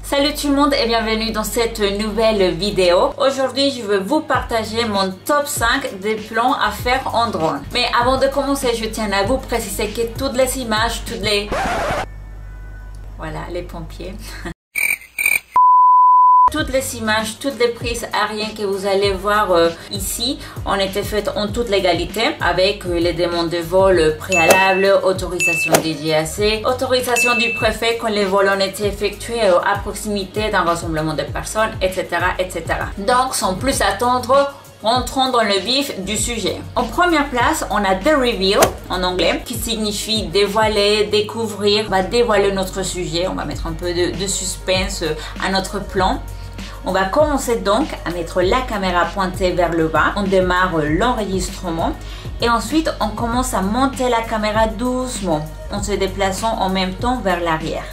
Salut tout le monde et bienvenue dans cette nouvelle vidéo. Aujourd'hui, je vais vous partager mon top 5 des plans à faire en drone. Mais avant de commencer, je tiens à vous préciser que toutes les images, Voilà, les pompiers. Toutes les images, toutes les prises aériennes que vous allez voir ici ont été faites en toute légalité avec les demandes de vol préalables, autorisation du DGAC, autorisation du préfet quand les vols ont été effectués à proximité d'un rassemblement de personnes, etc., etc. Donc, sans plus attendre, rentrons dans le vif du sujet. En première place, on a The Reveal en anglais, qui signifie dévoiler, découvrir. On va dévoiler notre sujet, on va mettre un peu de suspense à notre plan. On va commencer donc à mettre la caméra pointée vers le bas. On démarre l'enregistrement et ensuite on commence à monter la caméra doucement en se déplaçant en même temps vers l'arrière.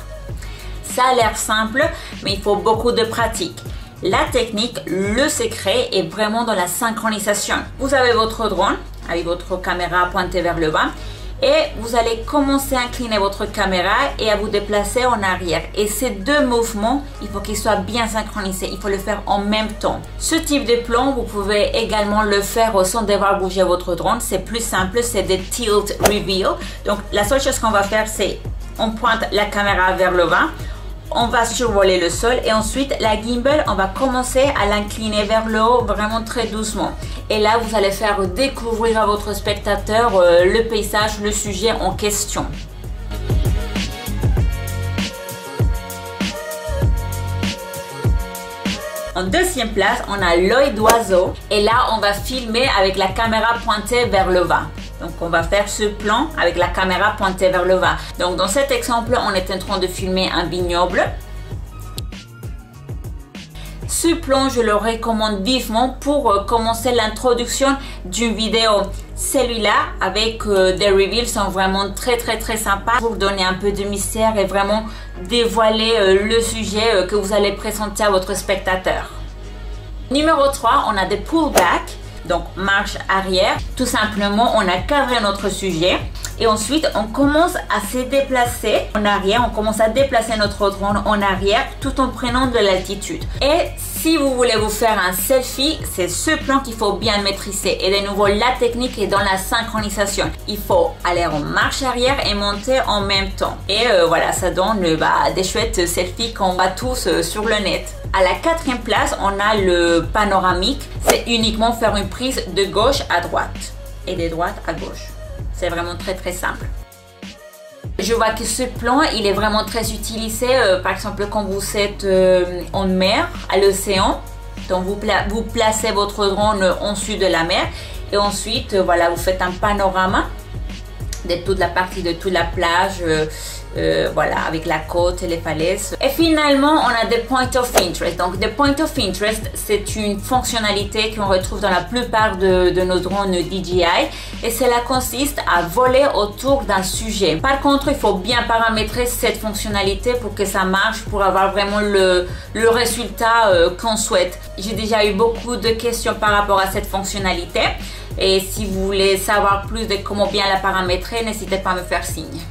Ça a l'air simple, mais il faut beaucoup de pratique. La technique, le secret est vraiment dans la synchronisation. Vous avez votre drone avec votre caméra pointée vers le bas et vous allez commencer à incliner votre caméra et à vous déplacer en arrière. Et ces deux mouvements, il faut qu'ils soient bien synchronisés. Il faut le faire en même temps. Ce type de plan, vous pouvez également le faire sans devoir bouger votre drone. C'est plus simple, c'est des tilt reveal. Donc la seule chose qu'on va faire, c'est on pointe la caméra vers le bas. On va survoler le sol et ensuite la gimbal, on va commencer à l'incliner vers le haut vraiment très doucement. Et là, vous allez faire découvrir à votre spectateur le paysage, le sujet en question. En deuxième place, on a l'œil d'oiseau et là, on va filmer avec la caméra pointée vers le bas. Donc, on va faire ce plan avec la caméra pointée vers le bas. Donc, dans cet exemple, on est en train de filmer un vignoble. Ce plan, je le recommande vivement pour commencer l'introduction d'une vidéo. Celui-là, avec des reveals, sont vraiment très sympas pour donner un peu de mystère et vraiment dévoiler le sujet que vous allez présenter à votre spectateur. Numéro 3, on a des pullbacks. Donc, marche arrière. Tout simplement, on a cadré notre sujet. Et ensuite, on commence à se déplacer en arrière. On commence à déplacer notre drone en arrière tout en prenant de l'altitude. Et si vous voulez vous faire un selfie, c'est ce plan qu'il faut bien maîtriser. Et de nouveau, la technique est dans la synchronisation. Il faut aller en marche arrière et monter en même temps. Et voilà, ça donne des chouettes selfies qu'on voit tous sur le net. À la quatrième place, on a le panoramique. C'est uniquement faire une prise de gauche à droite et de droite à gauche. C'est vraiment très simple. Je vois que ce plan, il est vraiment très utilisé. Par exemple, quand vous êtes en mer, à l'océan. Donc, vous placez votre drone en dessus de la mer. Et ensuite, voilà, vous faites un panorama de toute la partie de toute la plage. Voilà, avec la côte et les falaises. Et finalement, on a des points of interest. Donc, des points of interest, c'est une fonctionnalité qu'on retrouve dans la plupart de nos drones DJI. Et cela consiste à voler autour d'un sujet. Par contre, il faut bien paramétrer cette fonctionnalité pour que ça marche, pour avoir vraiment le résultat qu'on souhaite. J'ai déjà eu beaucoup de questions par rapport à cette fonctionnalité. Et si vous voulez savoir plus de comment bien la paramétrer, n'hésitez pas à me faire signe.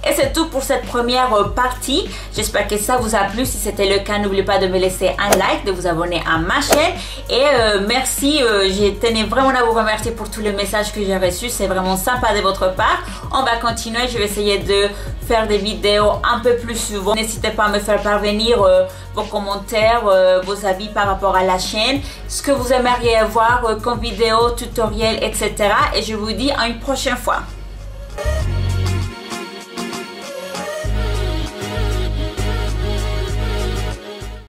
Et c'est tout pour cette première partie. J'espère que ça vous a plu. Si c'était le cas, n'oubliez pas de me laisser un like, de vous abonner à ma chaîne. Et merci, je tenais vraiment à vous remercier pour tous les messages que j'ai reçus. C'est vraiment sympa de votre part. On va continuer. Je vais essayer de faire des vidéos un peu plus souvent. N'hésitez pas à me faire parvenir vos commentaires, vos avis par rapport à la chaîne. Ce que vous aimeriez voir comme vidéo, tutoriel, etc. Et je vous dis à une prochaine fois.